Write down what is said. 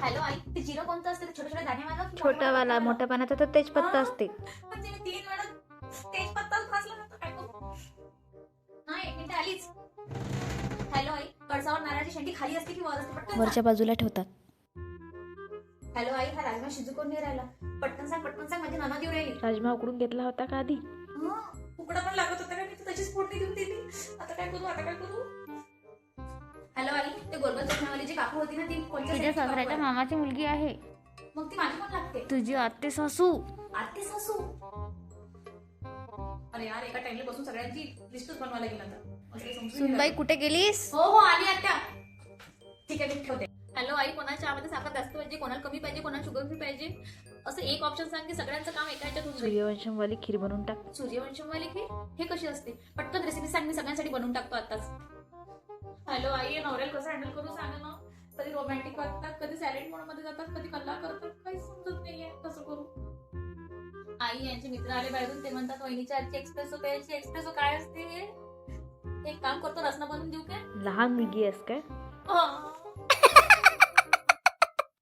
Hello आई, ते जिरं कोणतं असते? ते छोटे छोटे दाणे वाला की छोटा वाला, मोठ्या पाण्याचा तर तेजपत्ता असते. म्हणजे मी 3 वेळा तेजपत्ताच खासला नव्हता. काय करू? नाही, एक मिनिट आलीच. हॅलो आई, कळसावर नारळाची शेंडी खाली असते की वर असते? पटकन सांग. वरच्या बाजूला ठेवतात. हॅलो आई, हा राजमा शिजू कोण नाही राहिला? पटकन सांग, माझी ननद येऊ राहिली. राजमा उकडून घेतला होता का आधी? उकडा पण लागत होता का? मी तर तशीच फोडणी देऊन दिली. आता काय करू? हॅलो आई, ते गोलगोल चष्म्यावाली जी काकू होती ना, ती कोणत्या तिच्या साईडची काकू सासऱ्याच्या आहे? मामाची मुलगी आहे. मग ती माझी पण लागते. तुझी आत्ते सासू. आत्ते सासू. अरे यार, एका टाइमला बसून सगळ्यांची लिस्टच बनवायला गेला तर असं समजून नाही सुनबाई राहिलं. कुठे गेलीस? हो आली आत्या. ठीक आहे, मी ठेवते. हॅलो आई, कोणाच्या चहामध्ये साखर जास्त पाहिजे, कोणाला कमी पाहिजे, कोणाला शुगर फ्री पाहिजे, असं एक ऑप्शन सांग की सगळ्यांचं काम एका ह्याच्यात होऊन जाईल. सूर्यवंशमवाली खीर बनवून टाक. सूर्यवंशमवाली खीर हे कशी असते? पटकन रेसिपी सांग, मी सगळ्यांसाठी बनवून टाकतो आताच. हॅलो आई, नवऱ्याला कसं हँडल करू सांग ना. कधी रोमॅन्टिक वाटतात, कधी सॅलेड मोड मध्ये जातात, कधी कल्ला करतात, काही समजत नाहीये कसं करू. आई, यांचे मित्र आले बाहेरून, ते म्हणतात वहिनीच्या आजची एक्सप्रेसो प्यायची. एक्सप्रेसो काय असते? एक काम करतो, रसना बनवून देऊ काय? लहान मुलगी आहेस काय?